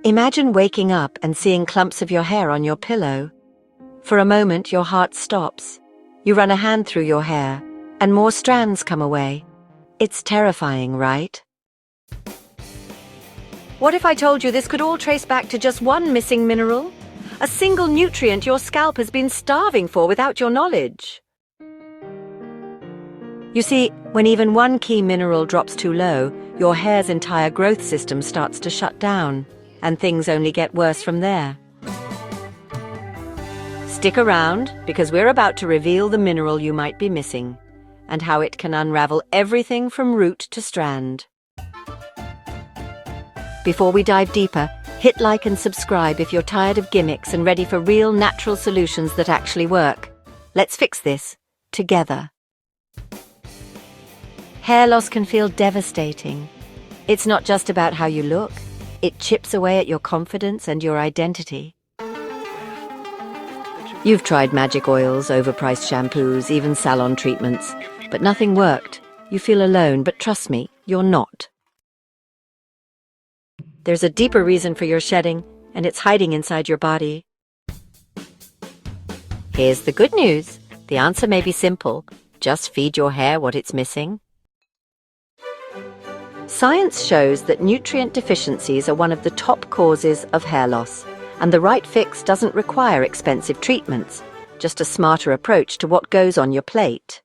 Imagine waking up and seeing clumps of your hair on your pillow. For a moment, your heart stops. You run a hand through your hair, and more strands come away. It's terrifying, right? What if I told you this could all trace back to just one missing mineral? A single nutrient your scalp has been starving for without your knowledge. You see, when even one key mineral drops too low, your hair's entire growth system starts to shut down, and things only get worse from there. Stick around, because we're about to reveal the mineral you might be missing, and how it can unravel everything from root to strand. Before we dive deeper, hit like and subscribe if you're tired of gimmicks and ready for real natural solutions that actually work. Let's fix this, together. Hair loss can feel devastating. It's not just about how you look. It chips away at your confidence and your identity. You've tried magic oils, overpriced shampoos, even salon treatments, but nothing worked. You feel alone, but trust me, you're not. There's a deeper reason for your shedding, and it's hiding inside your body. Here's the good news. The answer may be simple. Just feed your hair what it's missing. Science shows that nutrient deficiencies are one of the top causes of hair loss, and the right fix doesn't require expensive treatments, just a smarter approach to what goes on your plate.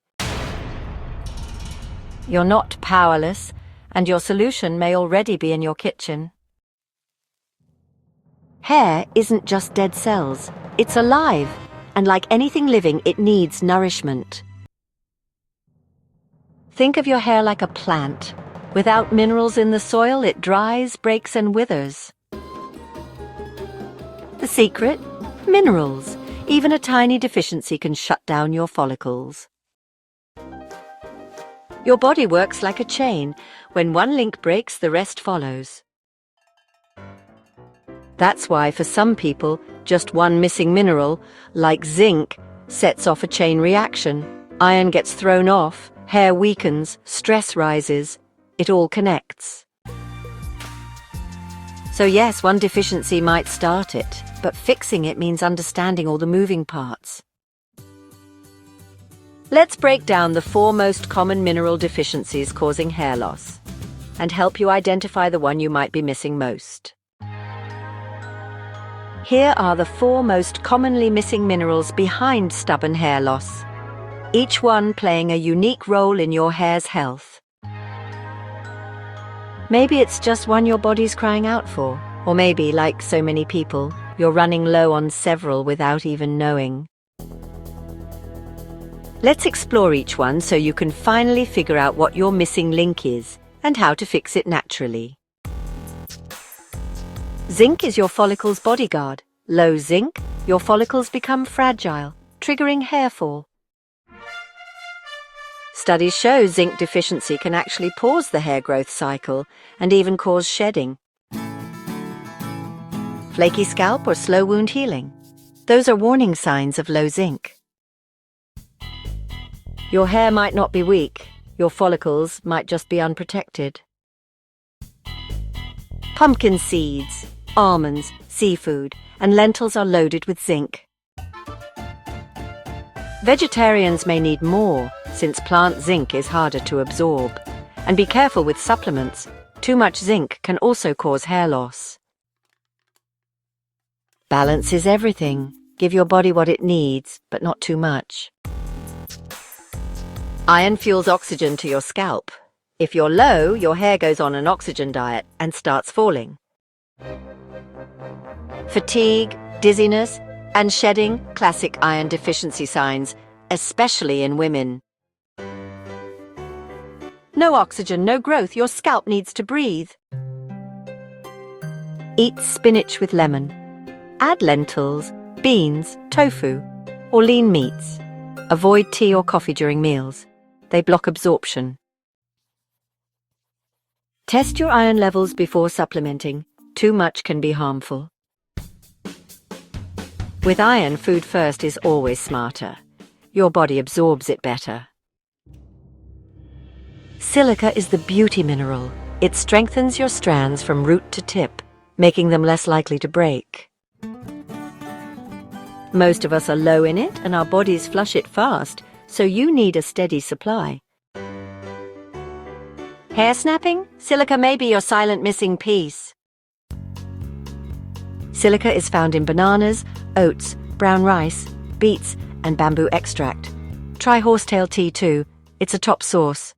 You're not powerless, and your solution may already be in your kitchen. Hair isn't just dead cells, it's alive, and like anything living, it needs nourishment. Think of your hair like a plant. Without minerals in the soil, it dries, breaks, and withers. The secret? Minerals. Even a tiny deficiency can shut down your follicles. Your body works like a chain. When one link breaks, the rest follows. That's why, for some people, just one missing mineral, like zinc, sets off a chain reaction. Iron gets thrown off, hair weakens, stress rises. It all connects. So yes, one deficiency might start it, but fixing it means understanding all the moving parts. Let's break down the 4 most common mineral deficiencies causing hair loss, and help you identify the one you might be missing most. Here are the 4 most commonly missing minerals behind stubborn hair loss, each one playing a unique role in your hair's health. Maybe it's just one your body's crying out for, or maybe, like so many people, you're running low on several without even knowing. Let's explore each one so you can finally figure out what your missing link is and how to fix it naturally. Zinc is your follicle's bodyguard. Low zinc, your follicles become fragile, triggering hair fall. Studies show zinc deficiency can actually pause the hair growth cycle and even cause shedding. Flaky scalp or slow wound healing. Those are warning signs of low zinc. Your hair might not be weak. Your follicles might just be unprotected. Pumpkin seeds, almonds, seafood, and lentils are loaded with zinc. Vegetarians may need more, since plant zinc is harder to absorb. And be careful with supplements. Too much zinc can also cause hair loss. Balance is everything. Give your body what it needs, but not too much. Iron fuels oxygen to your scalp. If you're low, your hair goes on an oxygen diet and starts falling. Fatigue, dizziness, and shedding, classic iron deficiency signs, especially in women. No oxygen, no growth. Your scalp needs to breathe. Eat spinach with lemon. Add lentils, beans, tofu, or lean meats. Avoid tea or coffee during meals. They block absorption. Test your iron levels before supplementing. Too much can be harmful. With iron, food first is always smarter. Your body absorbs it better. Silica is the beauty mineral. It strengthens your strands from root to tip. making them less likely to break. Most of us are low in it and our bodies flush it fast, so you need a steady supply. Hair snapping? Silica may be your silent missing piece. Silica is found in bananas, oats, brown rice, beets, and bamboo extract. Try horsetail tea too. It's a top source.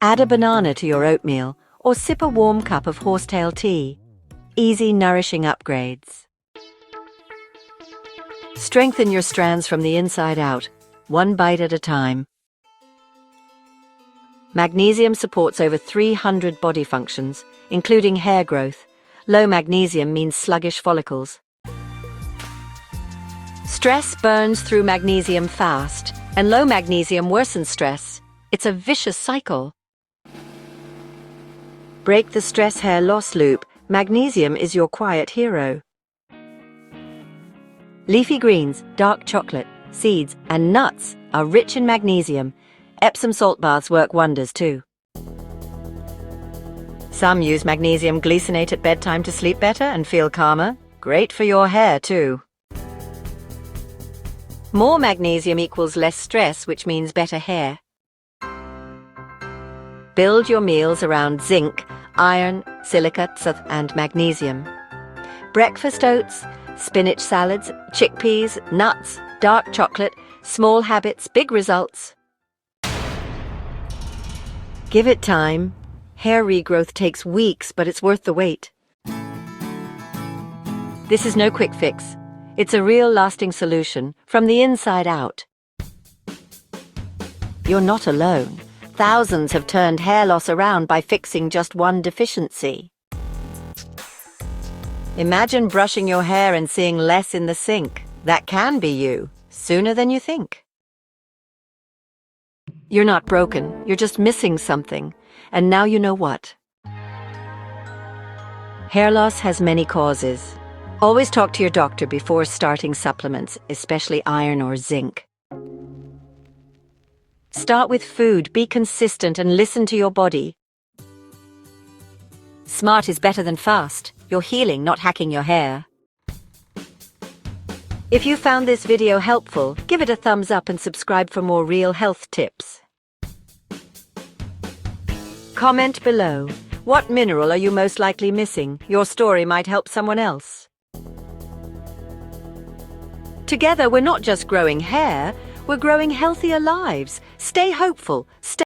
Add a banana to your oatmeal or sip a warm cup of horsetail tea. Easy, nourishing upgrades. Strengthen your strands from the inside out, one bite at a time. Magnesium supports over 300 body functions, including hair growth. Low magnesium means sluggish follicles. Stress burns through magnesium fast, and low magnesium worsens stress. It's a vicious cycle. Break the stress hair loss loop. Magnesium is your quiet hero. Leafy greens, dark chocolate, seeds, and nuts are rich in magnesium. Epsom salt baths work wonders too. Some use magnesium glycinate at bedtime to sleep better and feel calmer. Great for your hair too. More magnesium equals less stress, which means better hair. Build your meals around zinc, iron, silica, and magnesium. Breakfast oats, spinach salads, chickpeas, nuts, dark chocolate, small habits, big results. Give it time. Hair regrowth takes weeks, but it's worth the wait. This is no quick fix. It's a real lasting solution, from the inside out. You're not alone. Thousands have turned hair loss around by fixing just one deficiency. Imagine brushing your hair and seeing less in the sink. That can be you, sooner than you think. You're not broken, you're just missing something, and now you know what. Hair loss has many causes. Always talk to your doctor before starting supplements, especially iron or zinc. Start with food, be consistent, and listen to your body. Smart is better than fast. You're healing, not hacking your hair. If you found this video helpful, give it a thumbs up and subscribe for more real health tips. Comment below. What mineral are you most likely missing? Your story might help someone else. Together, we're not just growing hair, we're growing healthier lives. Stay hopeful.